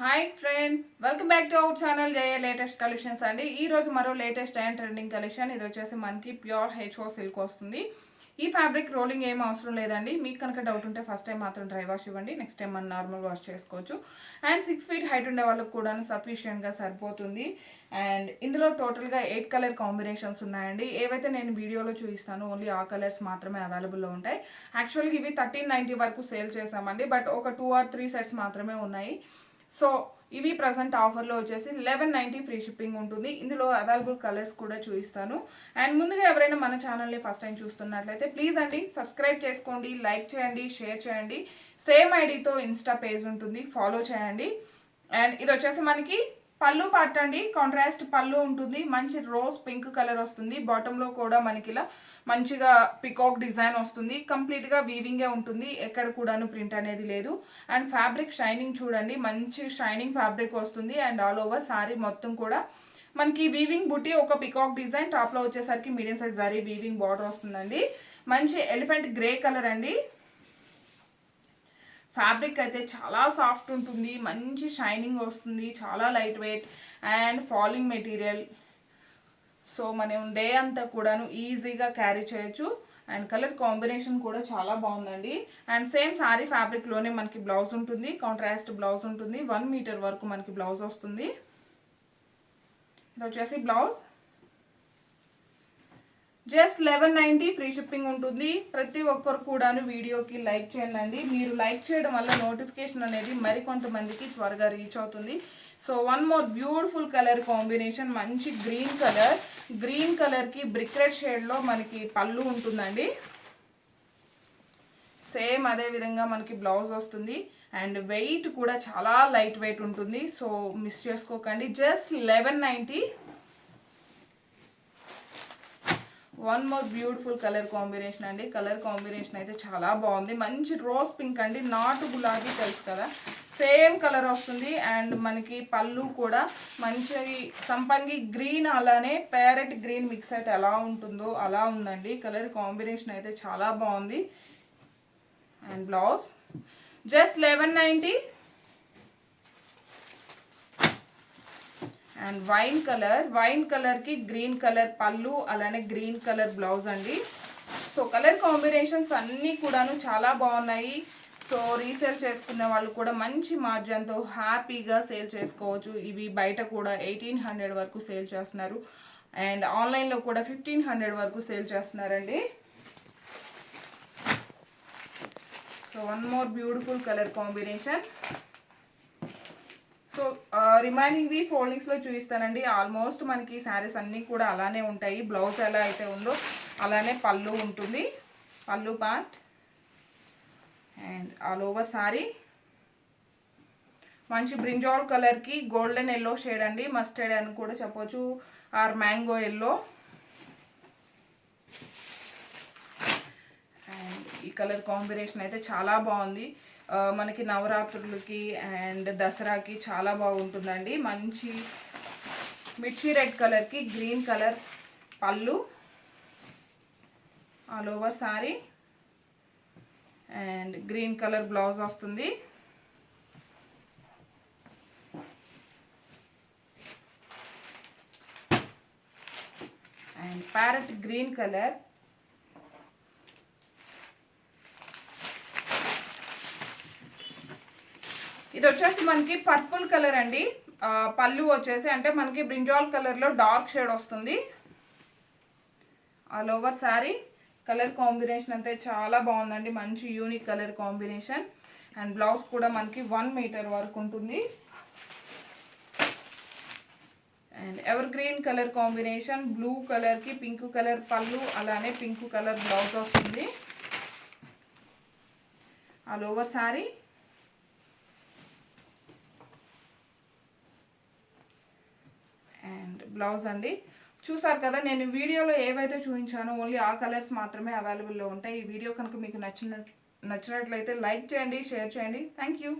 Hi friends, welcome back to our channel Jaya latest collections అండి. ఈ రోజు మరో లేటెస్ట్ అండ్ ట్రెండింగ్ కలెక్షన్. ఇది వచ్చేసి మనకి ప్యూర్ హెచ్ఓ సిల్క్ వస్తుంది. ఈ ఫ్యాబ్రిక్ రోలింగ్ ఏం అవసరం లేదండి. మీకు కనుక డౌట్ ఉంటే ఫస్ట్ టైం మాత్రం డ్రై వాష్ ఇవ్వండి, నెక్స్ట్ టైం మనం నార్మల్ వాష్ చేసుకోవచ్చు. అండ్ 6 feet హైట్ ఉండే వాళ్ళకి కూడా సఫిషియెంట్గా సరిపోతుంది. అండ్ ఇందులో టోటల్గా 8 కలర్ కాంబినేషన్స్ ఉన్నాయండి. ఏవైతే నేను వీడియోలో చూపిస్తాను ఓన్లీ ఆ కలర్స్ మాత్రమే అవైలబుల్లో ఉంటాయి. యాక్చువల్గా ఇవి 1390 వరకు సేల్ చేసామండి, బట్ ఒక 2 or 3 సెట్స్ మాత్రమే ఉన్నాయి. సో ఇవి ప్రజెంట్ ఆఫర్లో వచ్చేసి 1190 ఫ్రీ షిప్పింగ్ ఉంటుంది. ఇందులో అవైలబుల్ కలర్స్ కూడా చూపిస్తాను. అండ్ ముందుగా ఎవరైనా మన ఛానల్ని ఫస్ట్ టైం చూస్తున్నట్లయితే ప్లీజ్ అండి సబ్స్క్రైబ్ చేసుకోండి, లైక్ చేయండి, షేర్ చేయండి. సేమ్ ఐడితో ఇన్స్టా పేజ్ ఉంటుంది, ఫాలో చేయండి. అండ్ ఇది వచ్చేసి మనకి పళ్ళు పార్ట్ అండి. కాంట్రాస్ట్ పళ్ళు ఉంటుంది, మంచి రోజ్ పింక్ కలర్ వస్తుంది. బాటంలో కూడా మనకి ఇలా మంచిగా పికాక్ డిజైన్ వస్తుంది. కంప్లీట్గా వీవింగే ఉంటుంది, ఎక్కడ కూడాను ప్రింట్ అనేది లేదు. అండ్ ఫ్యాబ్రిక్ షైనింగ్ చూడండి, మంచి షైనింగ్ ఫ్యాబ్రిక్ వస్తుంది. అండ్ ఆల్ ఓవర్ సారీ మొత్తం కూడా మనకి వీవింగ్ బుట్టి, ఒక పికాక్ డిజైన్, టాప్లో వచ్చేసరికి medium size zari weaving border వస్తుందండి. మంచి ఎలిఫెంట్ గ్రే కలర్ అండి. ఫ్యాబ్రిక్ అయితే చాలా సాఫ్ట్ ఉంటుంది, మంచి షైనింగ్ వస్తుంది, చాలా light weight and falling material. So మనం డే అంతా కూడాను ఈజీగా క్యారీ చేయొచ్చు. అండ్ కలర్ కాంబినేషన్ కూడా చాలా బాగుందండి. అండ్ సేమ్ సారీ ఫ్యాబ్రిక్లోనే మనకి బ్లౌజ్ ఉంటుంది, కాంట్రాస్ట్ బ్లౌజ్ ఉంటుంది. 1 మీటర్ వరకు మనకి బ్లౌజ్ వస్తుంది. ఇది వచ్చేసి బ్లౌజ్. జస్ట్ 1190 ఫ్రీ షిప్పింగ్ ఉంటుంది. ప్రతి ఒక్కరు కూడాను వీడియోకి లైక్ చేయండి. మీరు లైక్ చేయడం వల్ల నోటిఫికేషన్ అనేది మరికొంతమందికి త్వరగా రీచ్ అవుతుంది. So one more beautiful colour combination, మంచి గ్రీన్ కలర్. గ్రీన్ కలర్కి బ్రిక్ రెడ్ షేడ్లో మనకి పళ్ళు ఉంటుందండి. సేమ్ అదే విధంగా మనకి బ్లౌజ్ వస్తుంది. అండ్ వెయిట్ కూడా చాలా లైట్ వెయిట్ ఉంటుంది, సో మిస్ చేసుకోకండి. Just 1190. One more beautiful colour combination అండి. కలర్ కాంబినేషన్ అయితే చాలా బాగుంది. మంచి రోజ్ పింక్ అండి, నాటు గులాబీ తెలుసు కదా, సేమ్ కలర్ వస్తుంది. అండ్ మనకి పళ్ళు కూడా మంచి సంపంగి గ్రీన్, అలానే ప్యారెట్ గ్రీన్ మిక్స్ అయితే ఎలా ఉంటుందో అలా ఉందండి. కలర్ కాంబినేషన్ అయితే చాలా బాగుంది. And blouse just 1190. And wine కలర్కి గ్రీన్ కలర్ పళ్ళు, అలానే గ్రీన్ కలర్ బ్లౌజ్ అండి. సో కలర్ కాంబినేషన్స్ అన్నీ కూడాను చాలా బాగున్నాయి. సో రీసేల్ చేసుకునే వాళ్ళు కూడా మంచి మార్జిన్తో హ్యాపీగా సేల్ చేసుకోవచ్చు. ఇవి బయట కూడా 1800 వరకు సేల్ చేస్తున్నారు. అండ్ ఆన్లైన్లో కూడా 1500 వరకు సేల్ చేస్తున్నారండి. So one more beautiful colour combination. So రిమైనింగ్వి ఫోల్డింగ్స్లో చూపిస్తానండి. ఆల్మోస్ట్ మనకి శారీస్ అన్నీ కూడా అలానే ఉంటాయి. బ్లౌజ్ ఎలా అయితే ఉందో అలానే పళ్ళు ఉంటుంది, పళ్ళు part. And all over sorry మంచి బ్రింజాల్ కలర్కి గోల్డెన్ ఎల్లో షేడ్ అండి, మస్టర్డ్ అని కూడా చెప్పొచ్చు, ఆర్ మ్యాంగో ఎల్లో. అండ్ ఈ కలర్ కాంబినేషన్ అయితే చాలా బాగుంది. మనకి నవరాత్రులకి అండ్ దసరాకి చాలా బాగుంటుందండి. మంచి మిర్చి రెడ్ కలర్కి గ్రీన్ కలర్ పళ్ళు, all over sari. And green colour blouse వస్తుంది. And parrot green colour. ఇది వచ్చేసి మనకి పర్పుల్ కలర్ అండి. పళ్ళు వచ్చేసి అంటే మనకి బ్రింజాల్ కలర్లో డార్క్ షేడ్ వస్తుంది. All over sari colour combination అయితే చాలా బాగుందండి, మంచి unique colour combination. And blouse కూడా మనకి 1 మీటర్ వరకు ఉంటుంది. And ever green colour combination, blue కలర్కి పింక్ కలర్ పళ్ళు, అలానే పింక్ కలర్ బ్లౌజ్ వస్తుంది. All over sari. And blouse అండి. చూసారు కదా, నేను వీడియోలో ఏవైతే చూపించానో ఓన్లీ ఆ కలర్స్ మాత్రమే అవైలబుల్లో ఉంటాయి. ఈ వీడియో కనుక మీకు నచ్చినట్లయితే లైక్ చేయండి, షేర్ చేయండి. Thank you.